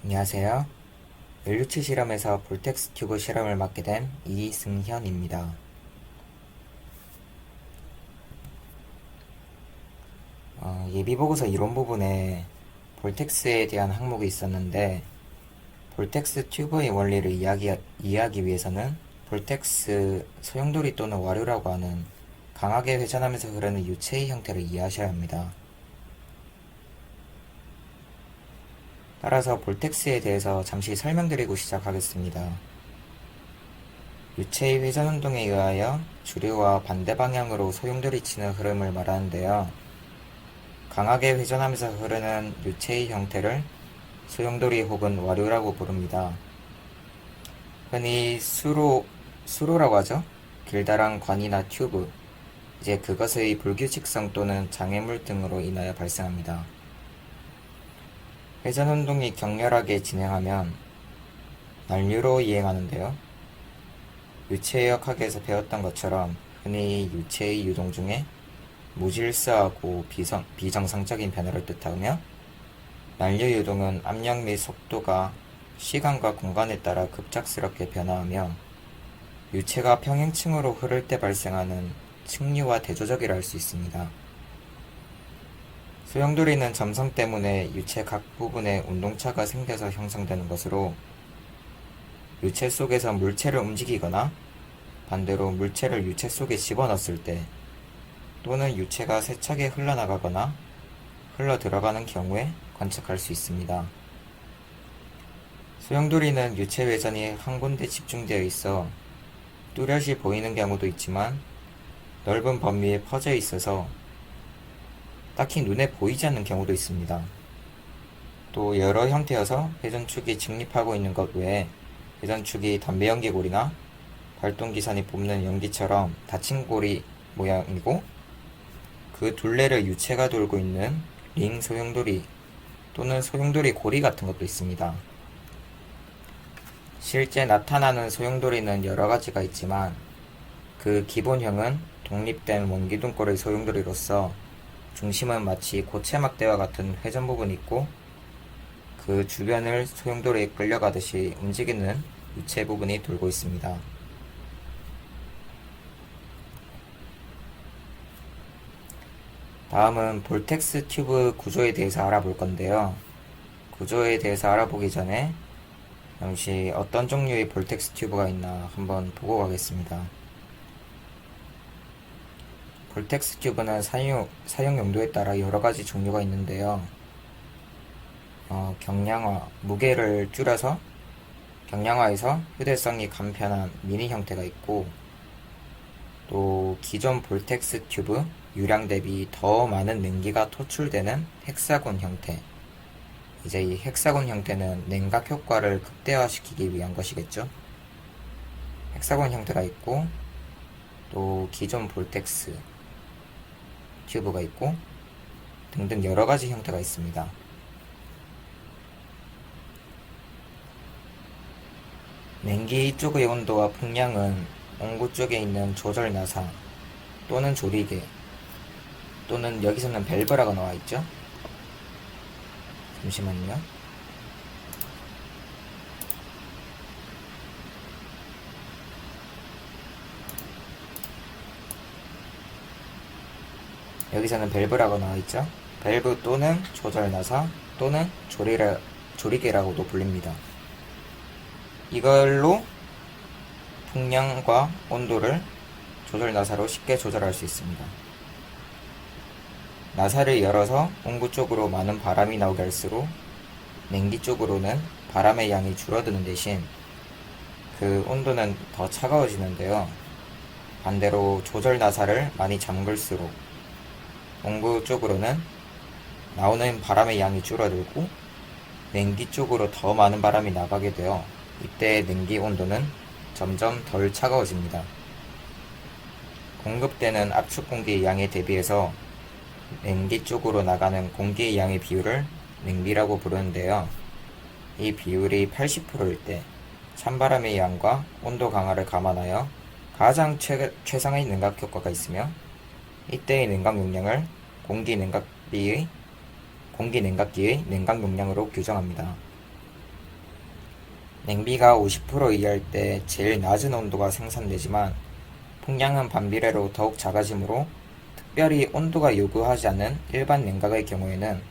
안녕하세요. 연료치 실험에서 볼텍스 튜브 실험을 맡게 된 이승현입니다. 예비보고서 이론 부분에 볼텍스에 대한 항목이 있었는데, 볼텍스 튜브의 원리를 이해하기 위해서는 볼텍스 소용돌이 또는 와류라고 하는 강하게 회전하면서 흐르는 유체의 형태를 이해하셔야 합니다. 따라서 볼텍스에 대해서 잠시 설명드리고 시작하겠습니다. 유체의 회전 운동에 의하여 주류와 반대 방향으로 소용돌이 치는 흐름을 말하는데요. 강하게 회전하면서 흐르는 유체의 형태를 소용돌이 혹은 와류라고 부릅니다. 흔히 수로라고 하죠. 길다란 관이나 튜브, 이제 그것의 불규칙성 또는 장애물 등으로 인하여 발생합니다. 회전 운동이 격렬하게 진행하면 난류로 이행하는데요. 유체역학에서 배웠던 것처럼 흔히 유체의 유동 중에 무질서하고 비정상적인 변화를 뜻하며, 난류 유동은 압력 및 속도가 시간과 공간에 따라 급작스럽게 변화하며 유체가 평행층으로 흐를 때 발생하는 층류와 대조적이라 할 수 있습니다. 소용돌이는 점성 때문에 유체 각 부분에 운동차가 생겨서 형성되는 것으로, 유체 속에서 물체를 움직이거나 반대로 물체를 유체 속에 집어넣었을 때, 또는 유체가 세차게 흘러나가거나 흘러 들어가는 경우에 관측할 수 있습니다. 소용돌이는 유체 회전이 한 군데 집중되어 있어 뚜렷이 보이는 경우도 있지만, 넓은 범위에 퍼져 있어서 딱히 눈에 보이지 않는 경우도 있습니다. 또 여러 형태여서 회전축이 직립하고 있는 것 외에 회전축이 담배 연기골이나 발동기산이 뿜는 연기처럼 닫힌 고리 모양이고, 그 둘레를 유체가 돌고 있는 링 소용돌이 또는 소용돌이 고리 같은 것도 있습니다. 실제 나타나는 소용돌이는 여러 가지가 있지만, 그 기본형은 독립된 원기둥꼴의 소용돌이로서 중심은 마치 고체막대와 같은 회전 부분이 있고, 그 주변을 소용돌이에 끌려가듯이 움직이는 유체 부분이 돌고 있습니다. 다음은 볼텍스 튜브 구조에 대해서 알아볼 건데요. 구조에 대해서 알아보기 전에 잠시 어떤 종류의 볼텍스 튜브가 있나 한번 보고 가겠습니다. 볼텍스 튜브는 사용 용도에 따라 여러 가지 종류가 있는데요. 경량화, 무게를 줄여서 경량화해서 휴대성이 간편한 미니 형태가 있고, 또 기존 볼텍스 튜브 유량 대비 더 많은 냉기가 토출되는 헥사곤 형태, 이제 이 헥사곤 형태는 냉각 효과를 극대화시키기 위한 것이겠죠. 헥사곤 형태가 있고, 또 기존 볼텍스 튜브가 있고 등등 여러 가지 형태가 있습니다. 냉기 쪽의 온도와 풍량은 온구 쪽에 있는 조절 나사 또는 조리개, 또는 여기서는 밸브라고 나와 있죠. 잠시만요. 여기서는 밸브라고 나와 있죠. 밸브 또는 조절 나사 또는 조리개라고도 불립니다. 이걸로 풍량과 온도를 조절 나사로 쉽게 조절할 수 있습니다. 나사를 열어서 온구 쪽으로 많은 바람이 나오게 할수록 냉기 쪽으로는 바람의 양이 줄어드는 대신 그 온도는 더 차가워지는데요. 반대로 조절 나사를 많이 잠글수록 온구 쪽으로는 나오는 바람의 양이 줄어들고 냉기 쪽으로 더 많은 바람이 나가게 되어 이때 냉기 온도는 점점 덜 차가워집니다. 공급되는 압축 공기의 양에 대비해서 냉기 쪽으로 나가는 공기의 양의 비율을 냉비라고 부르는데요. 이 비율이 80%일 때 찬바람의 양과 온도 강화를 감안하여 가장 최상의 냉각 효과가 있으며, 이때의 냉각 용량을 공기 냉각기의 냉각 용량으로 규정합니다. 냉비가 50% 이하일 때 제일 낮은 온도가 생산되지만 풍량은 반비례로 더욱 작아지므로 특별히 온도가 요구하지 않는 일반 냉각의 경우에는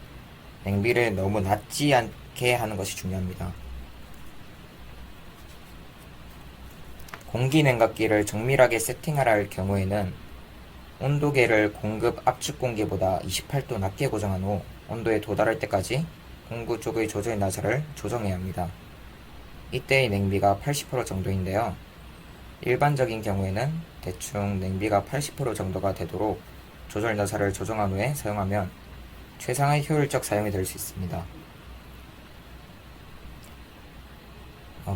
냉비를 너무 낮지 않게 하는 것이 중요합니다. 공기 냉각기를 정밀하게 세팅하라 할 경우에는 온도계를 공급 압축 공기보다 28도 낮게 고정한 후 온도에 도달할 때까지 공구 쪽의 조절 나사를 조정해야 합니다. 이때의 냉비가 80% 정도인데요. 일반적인 경우에는 대충 냉비가 80% 정도가 되도록 조절 나사를 조정한 후에 사용하면 최상의 효율적 사용이 될 수 있습니다.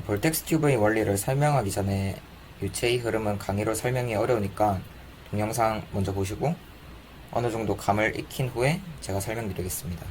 볼텍스 튜브의 원리를 설명하기 전에 유체의 흐름은 강의로 설명이 어려우니까 동영상 먼저 보시고 어느 정도 감을 익힌 후에 제가 설명드리겠습니다.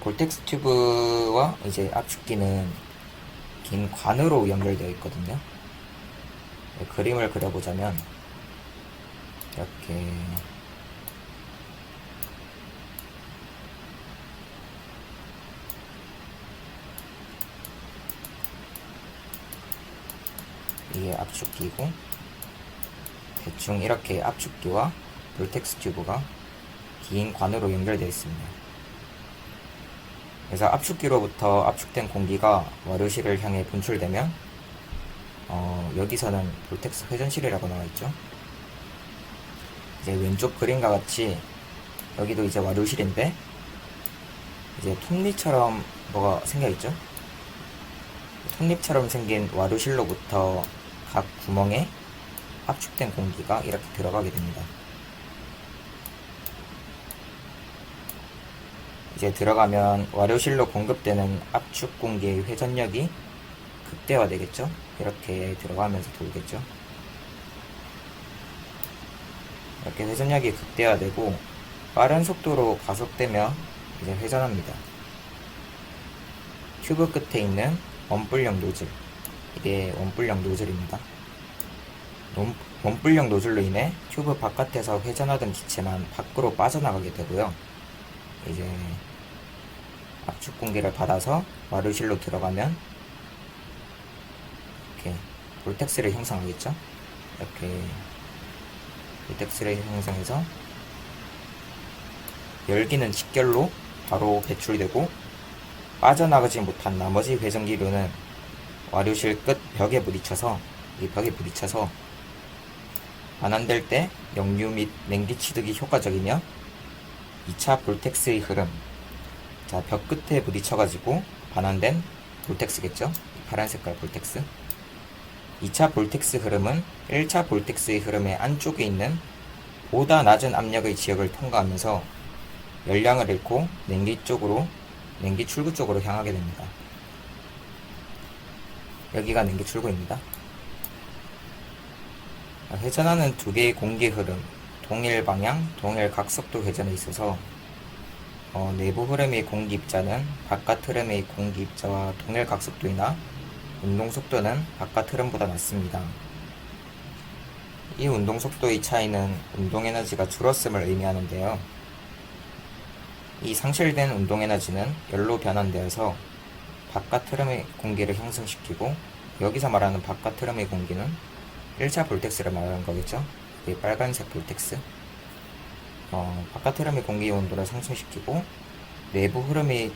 볼텍스 튜브와 이제 압축기는 긴 관으로 연결되어 있거든요. 그림을 그려보자면 이렇게 이게 압축기고 대충 이렇게 압축기와 볼텍스 튜브가 긴 관으로 연결되어 있습니다. 그래서 압축기로부터 압축된 공기가 와류실을 향해 분출되면 여기서는 볼텍스 회전실이라고 나와있죠. 이제 왼쪽 그림과 같이 여기도 이제 와류실인데 이제 톱니처럼 뭐가 생겨있죠. 톱니처럼 생긴 와류실로부터 각 구멍에 압축된 공기가 이렇게 들어가게 됩니다. 이제 들어가면 와류실로 공급되는 압축 공기의 회전력이 극대화되겠죠. 이렇게 들어가면서 돌겠죠. 이렇게 회전력이 극대화되고 빠른 속도로 가속되며 이제 회전합니다. 튜브 끝에 있는 원뿔형 노즐, 이게 원뿔형 노즐입니다. 원뿔형 노즐로 인해 튜브 바깥에서 회전하던 기체만 밖으로 빠져나가게 되고요. 이제 압축 공기를 받아서 와류실로 들어가면 이렇게 볼텍스를 형성하겠죠. 이렇게 볼텍스를 형성해서 열기는 직결로 바로 배출되고 빠져나가지 못한 나머지 회전기류는 와류실 끝 벽에 부딪혀서 반환될 때 역류 및 냉기 취득이 효과적이며 2차 볼텍스의 흐름, 자, 벽 끝에 부딪혀가지고 반환된 볼텍스겠죠? 파란 색깔 볼텍스. 2차 볼텍스 흐름은 1차 볼텍스의 흐름의 안쪽에 있는 보다 낮은 압력의 지역을 통과하면서 열량을 잃고 냉기 출구 쪽으로 향하게 됩니다. 여기가 냉기 출구입니다. 회전하는 두 개의 공기 흐름, 동일 방향, 동일 각속도 회전에 있어서 내부 흐름의 공기 입자는 바깥 흐름의 공기 입자와 동일 각속도이나 운동 속도는 바깥 흐름보다 낮습니다. 이 운동 속도의 차이는 운동 에너지가 줄었음을 의미하는데요. 이 상실된 운동 에너지는 열로 변환되어서 바깥 흐름의 공기를 형성시키고, 여기서 말하는 바깥 흐름의 공기는 1차 볼텍스를 말하는 거겠죠. 이 빨간색 볼텍스. 바깥 흐름의 공기 온도를 상승시키고 내부 흐름은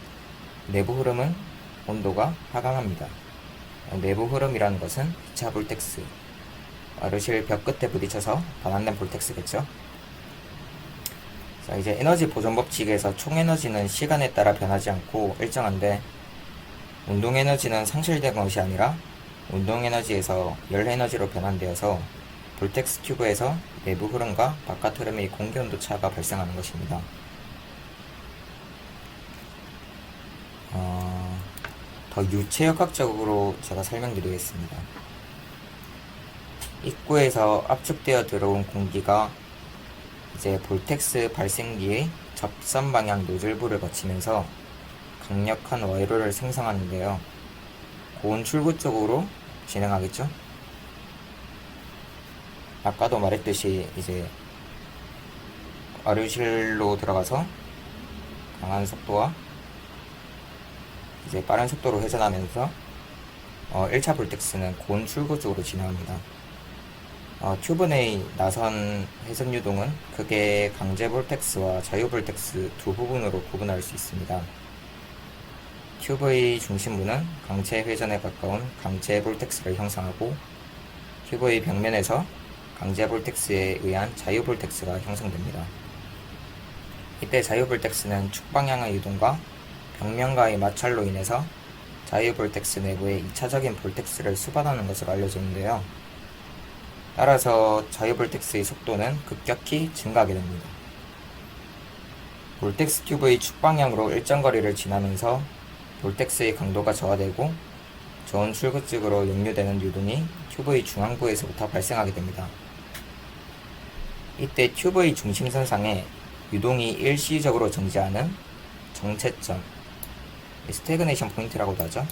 온도가 하강합니다. 내부 흐름이라는 것은 2차 볼텍스, 와르실 벽 끝에 부딪혀서 반환된 볼텍스겠죠. 자, 이제 에너지 보존 법칙에서 총 에너지는 시간에 따라 변하지 않고 일정한데, 운동 에너지는 상실된 것이 아니라 운동 에너지에서 열 에너지로 변환되어서 볼텍스 튜브에서 내부 흐름과 바깥 흐름의 공기 온도 차가 발생하는 것입니다. 더 유체역학적으로 제가 설명드리겠습니다. 입구에서 압축되어 들어온 공기가 이제 볼텍스 발생기의 접선 방향 노즐부를 거치면서 강력한 와이로를 생성하는데요. 고온 출구 쪽으로 진행하겠죠. 아까도 말했듯이 이제 와르실로 들어가서 강한 속도와 이제 빠른 속도로 회전하면서 1차 볼텍스는 고온 출구 쪽으로 진행합니다. 튜브 내의 나선 회전 유동은 크게 강제 볼텍스와 자유 볼텍스 두 부분으로 구분할 수 있습니다. 튜브의 중심부는 강제 회전에 가까운 강제 볼텍스를 형성하고, 튜브의 벽면에서 강제 볼텍스에 의한 자유 볼텍스가 형성됩니다. 이때 자유 볼텍스는 축 방향의 유동과 벽면과의 마찰로 인해서 자유 볼텍스 내부에 2차적인 볼텍스를 수반하는 것으로 알려져 있는데요. 따라서 자유 볼텍스의 속도는 급격히 증가하게 됩니다. 볼텍스 튜브의 축 방향으로 일정 거리를 지나면서 볼텍스의 강도가 저하되고 저온 출구 쪽으로 역류되는 유동이 튜브의 중앙부에서부터 발생하게 됩니다. 이때 튜브의 중심선상에 유동이 일시적으로 정지하는 정체점, 스태그네이션 포인트라고도 하죠.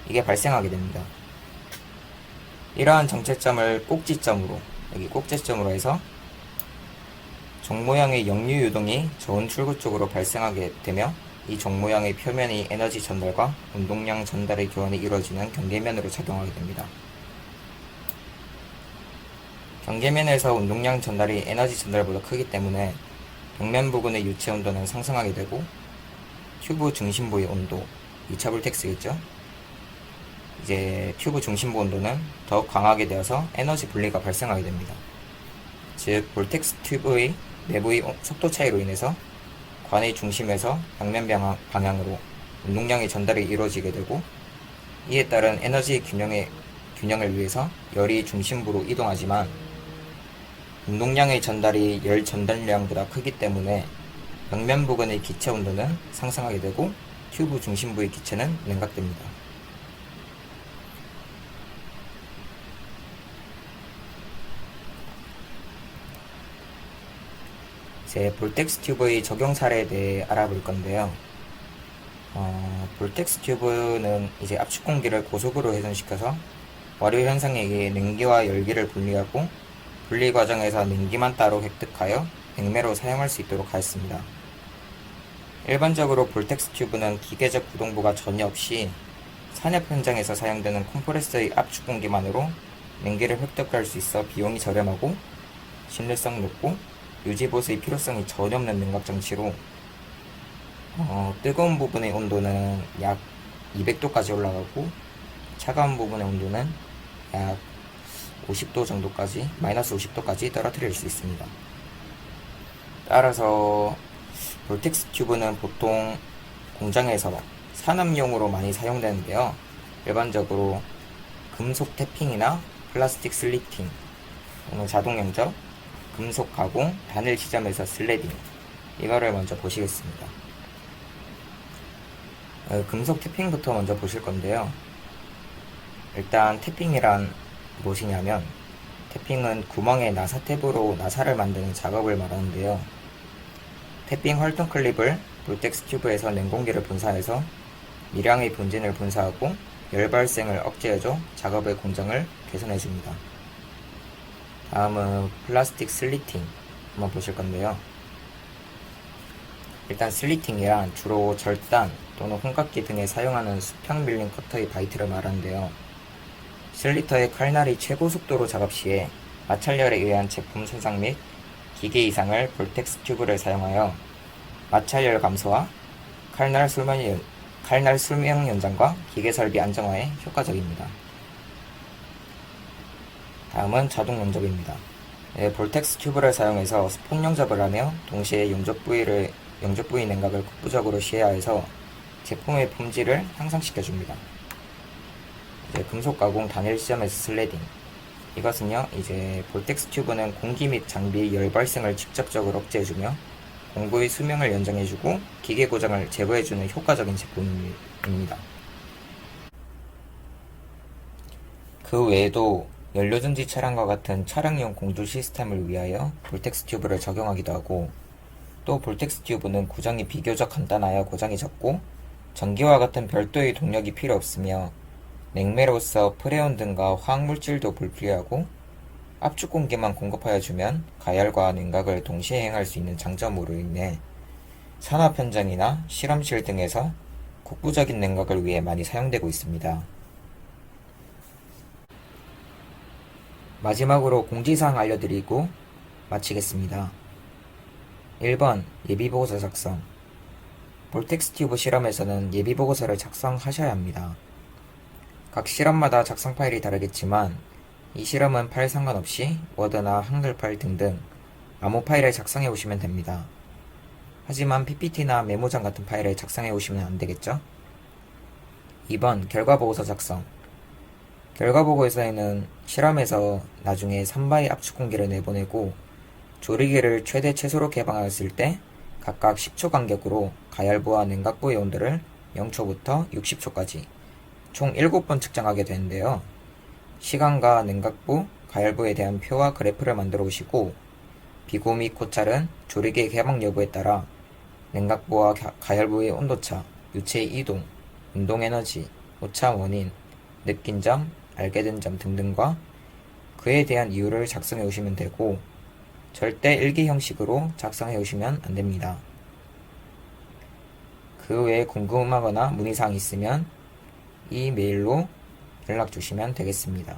이게 발생하게 됩니다. 이러한 정체점을 꼭지점으로, 여기 꼭지점으로 해서 종모양의 역류 유동이 저온 출구 쪽으로 발생하게 되며, 이 종모양의 표면의 에너지 전달과 운동량 전달의 교환이 이루어지는 경계면으로 작용하게 됩니다. 경계면에서 운동량 전달이 에너지 전달보다 크기 때문에 벽면 부근의 유체 온도는 상승하게 되고, 튜브 중심부의 온도, 2차 볼텍스겠죠? 이제 튜브 중심부 온도는 더욱 강하게 되어서 에너지 분리가 발생하게 됩니다. 즉, 볼텍스 튜브의 내부의 속도 차이로 인해서 관의 중심에서 벽면 방향으로 운동량의 전달이 이루어지게 되고, 이에 따른 에너지 균형을 위해서 열이 중심부로 이동하지만 운동량의 전달이 열 전달량보다 크기 때문에 벽면 부근의 기체 온도는 상승하게 되고 튜브 중심부의 기체는 냉각됩니다. 이제 볼텍스 튜브의 적용 사례에 대해 알아볼 건데요. 볼텍스 튜브는 이제 압축 공기를 고속으로 회전시켜서 와류 현상에 의해 냉기와 열기를 분리하고, 분리 과정에서 냉기만 따로 획득하여 백매로 사용할 수 있도록 하였습니다. 일반적으로 볼텍스 튜브는 기계적 구동부가 전혀 없이 산업 현장에서 사용되는 컴프레서의 압축 공기만으로 냉기를 획득할 수 있어 비용이 저렴하고 신뢰성 높고 유지보수의 필요성이 전혀 없는 냉각 장치로, 뜨거운 부분의 온도는 약 200도까지 올라가고 차가운 부분의 온도는 약 50도 정도까지, 마이너스 50도까지 떨어뜨릴 수 있습니다. 따라서 볼텍스 튜브는 보통 공장에서 산업용으로 많이 사용되는데요. 일반적으로 금속 태핑이나 플라스틱 슬리팅, 또는 자동 영접, 금속 가공, 바늘 지점에서 슬래딩, 이거를 먼저 보시겠습니다. 금속 태핑부터 먼저 보실 건데요. 일단 태핑이란 무엇이냐면, 태핑은 구멍에 나사 탭으로 나사를 만드는 작업을 말하는데요. 태핑 활동 클립을 볼텍스 튜브에서 냉공기를 분사해서 미량의 분진을 분사하고 열 발생을 억제해줘 작업의 공정을 개선해줍니다. 다음은 플라스틱 슬리팅 한번 보실 건데요. 일단 슬리팅이란 주로 절단 또는 홍각기 등에 사용하는 수평 밀림 커터의 바이트를 말하는데요. 슬리터의 칼날이 최고 속도로 작업 시에 마찰열에 의한 제품 손상 및 기계 이상을 볼텍스 튜브를 사용하여 마찰열 감소와 칼날 수명 연장과 기계 설비 안정화에 효과적입니다. 다음은 자동 용접입니다. 볼텍스 튜브를 사용해서 스폰 용접을 하며 동시에 용접 부위 냉각을 국부적으로 시야해서 제품의 품질을 향상시켜줍니다. 금속 가공 단일 지점에서 슬래딩. 이것은요, 볼텍스 튜브는 공기 및 장비 열 발생을 직접적으로 억제해주며 공구의 수명을 연장해주고 기계 고장을 제거해주는 효과적인 제품입니다. 그 외에도 연료전지 차량과 같은 차량용 공조 시스템을 위하여 볼텍스 튜브를 적용하기도 하고, 또 볼텍스 튜브는 구성이 비교적 간단하여 고장이 적고 전기와 같은 별도의 동력이 필요 없으며 냉매로서 프레온 등과 화학물질도 불필요하고 압축 공기만 공급하여 주면 가열과 냉각을 동시에 행할 수 있는 장점으로 인해 산업 현장이나 실험실 등에서 국부적인 냉각을 위해 많이 사용되고 있습니다. 마지막으로 공지사항 알려드리고 마치겠습니다. 1번 예비보고서 작성. 볼텍스 튜브 실험에서는 예비보고서를 작성하셔야 합니다. 각 실험마다 작성 파일이 다르겠지만 이 실험은 파일 상관없이 워드나 한글 파일 등등 아무 파일을 작성해 오시면 됩니다. 하지만 PPT나 메모장 같은 파일을 작성해 오시면 안 되겠죠? 2번 결과보고서 작성. 결과보고서에는 실험에서 나중에 3바의 압축 공기를 내보내고 조리개를 최대 최소로 개방하였을 때 각각 10초 간격으로 가열부와 냉각부의 온도를 0초부터 60초까지 총 7번 측정하게 되는데요. 시간과 냉각부, 가열부에 대한 표와 그래프를 만들어 오시고 비고 및 고찰은 조리개 개방 여부에 따라 냉각부와 가열부의 온도차, 유체의 이동, 운동에너지, 오차 원인, 느낀 점, 알게 된 점 등등과 그에 대한 이유를 작성해 오시면 되고 절대 일기 형식으로 작성해 오시면 안 됩니다. 그 외에 궁금하거나 문의사항 있으면 이 메일로 연락 주시면 되겠습니다.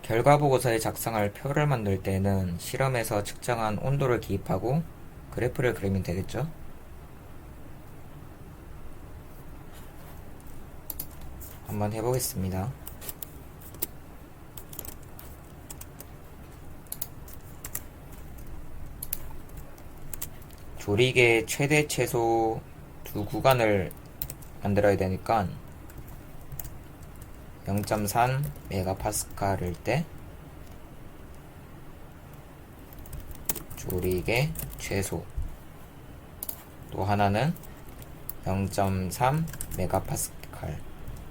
결과 보고서에 작성할 표를 만들 때는 실험에서 측정한 온도를 기입하고 그래프를 그리면 되겠죠? 한번 해보겠습니다. 조리개 최대 최소 두 구간을 만들어야 되니까 0.3 메가파스칼일 때 조리개 최소, 또 하나는 0.3 메가파스칼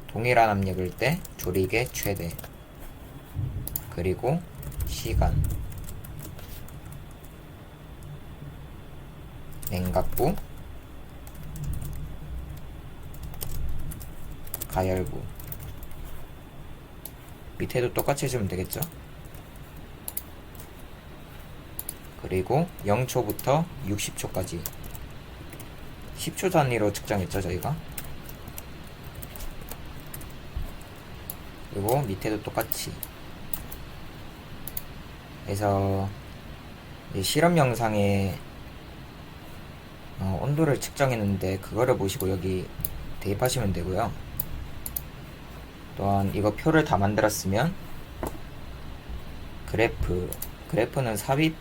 동일한 압력일 때 조리개 최대, 그리고 시간, 냉각부, 가열부. 밑에도 똑같이 해주면 되겠죠? 그리고 0초부터 60초까지 10초 단위로 측정했죠 저희가. 그리고 밑에도 똑같이. 그래서 실험 영상에 온도를 측정했는데 그거를 보시고 여기 대입하시면 되고요. 또한 이거 표를 다 만들었으면 그래프는 삽입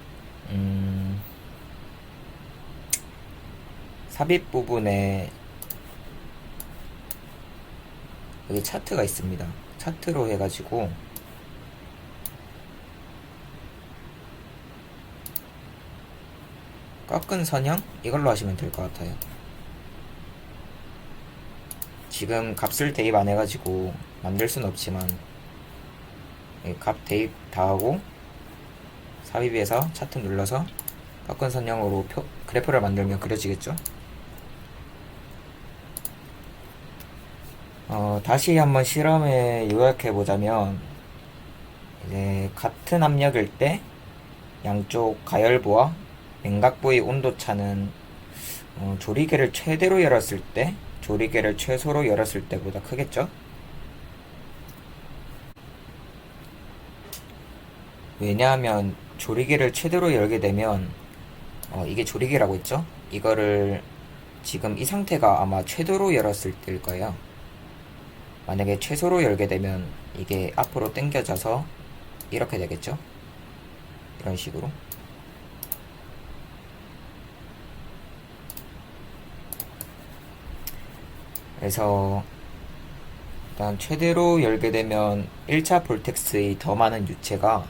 부분에 여기 차트가 있습니다. 차트로 해가지고 꺾은 선형 이걸로 하시면 될 것 같아요. 지금 값을 대입 안 해가지고 만들 순 없지만 값 대입 다 하고 삽입해서 차트 눌러서 꺾은 선형으로 그래프를 만들면 그려지겠죠? 다시 한번 실험에 요약해보자면, 이제 같은 압력일 때 양쪽 가열부와 냉각부의 온도차는 조리개를 최대로 열었을 때, 조리개를 최소로 열었을 때보다 크겠죠? 왜냐하면 조리개를 최대로 열게 되면 이게 조리개라고 했죠? 이거를 지금 이 상태가 아마 최대로 열었을 때일 거예요. 만약에 최소로 열게 되면 이게 앞으로 당겨져서 이렇게 되겠죠? 이런 식으로. 그래서 일단 최대로 열게 되면 1차 볼텍스의 더 많은 유체가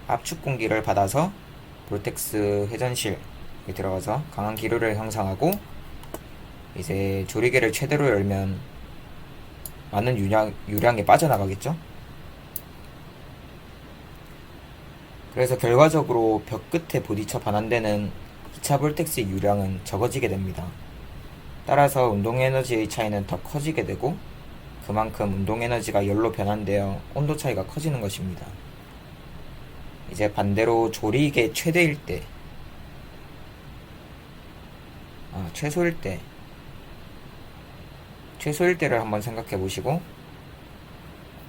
압축 공기를 받아서 볼텍스 회전실에 들어가서 강한 기류를 형성하고, 이제 조리개를 최대로 열면 많은 유량이 빠져나가겠죠? 그래서 결과적으로 벽 끝에 부딪혀 반환되는 2차 볼텍스의 유량은 적어지게 됩니다. 따라서 운동에너지의 차이는 더 커지게 되고, 그만큼 운동에너지가 열로 변환되어 온도 차이가 커지는 것입니다. 이제 반대로 조리개 최대일 때, 최소일 때를 한번 생각해 보시고,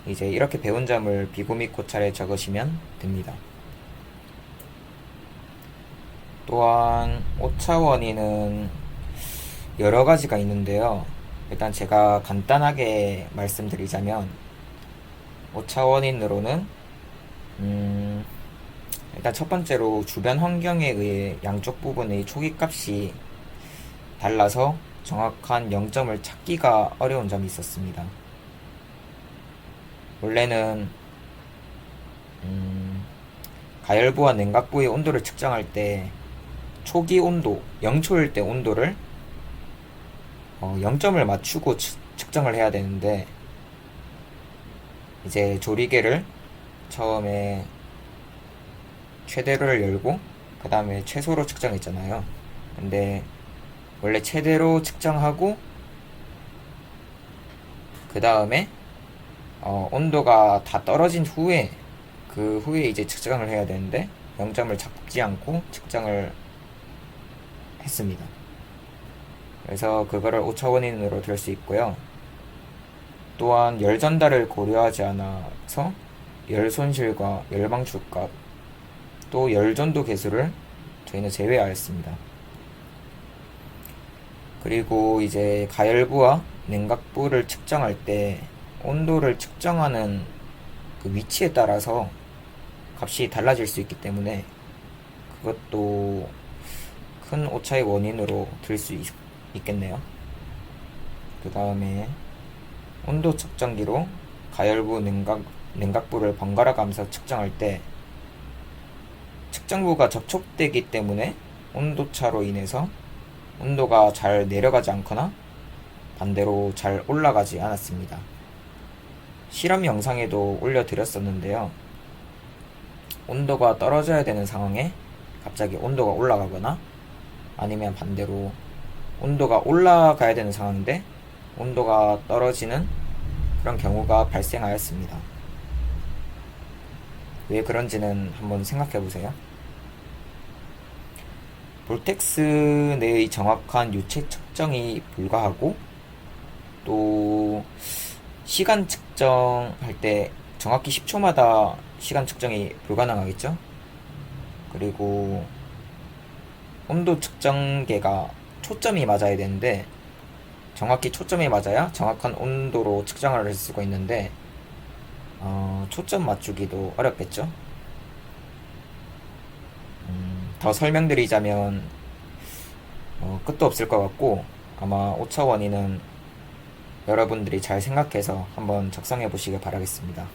이제 이렇게 배운 점을 비고 및 고찰에 적으시면 됩니다. 또한 오차 원인은 여러 가지가 있는데요. 일단 제가 간단하게 말씀드리자면, 오차 원인으로는 일단 첫 번째로 주변 환경에 의해 양쪽 부분의 초기값이 달라서 정확한 0점을 찾기가 어려운 점이 있었습니다. 원래는 가열부와 냉각부의 온도를 측정할 때 초기 온도 0초일 때 온도를 0점을 맞추고 측정을 해야 되는데, 이제 조리개를 처음에 최대로를 열고 그 다음에 최소로 측정했잖아요. 근데 원래 최대로 측정하고 그 다음에 온도가 다 떨어진 후에 그 후에 이제 측정을 해야 되는데 0점을 잡지 않고 측정을 했습니다. 그래서 그거를 오차 원인으로 들 수 있고요. 또한 열 전달을 고려하지 않아서 열 손실과 열 방출값, 또 열 전도 계수를 저희는 제외하였습니다. 그리고 이제 가열부와 냉각부를 측정할 때 온도를 측정하는 그 위치에 따라서 값이 달라질 수 있기 때문에 그것도 큰 오차의 원인으로 들 수 있겠네요. 그 다음에 온도 측정기로 가열부, 냉각부를 번갈아 가면서 측정할 때 측정부가 접촉되기 때문에 온도차로 인해서 온도가 잘 내려가지 않거나 반대로 잘 올라가지 않았습니다. 실험 영상에도 올려드렸었는데요. 온도가 떨어져야 되는 상황에 갑자기 온도가 올라가거나 아니면 반대로 온도가 올라가야 되는 상황인데 온도가 떨어지는 그런 경우가 발생하였습니다. 왜 그런지는 한번 생각해 보세요. 볼텍스 내의 정확한 유체 측정이 불가하고 또 시간 측정할 때 정확히 10초마다 시간 측정이 불가능하겠죠? 그리고 온도 측정계가 초점이 맞아야 되는데 정확히 초점이 맞아야 정확한 온도로 측정을 할 수가 있는데 초점 맞추기도 어렵겠죠? 더 설명드리자면 끝도 없을 것 같고 아마 오차 원인은 여러분들이 잘 생각해서 한번 작성해 보시길 바라겠습니다.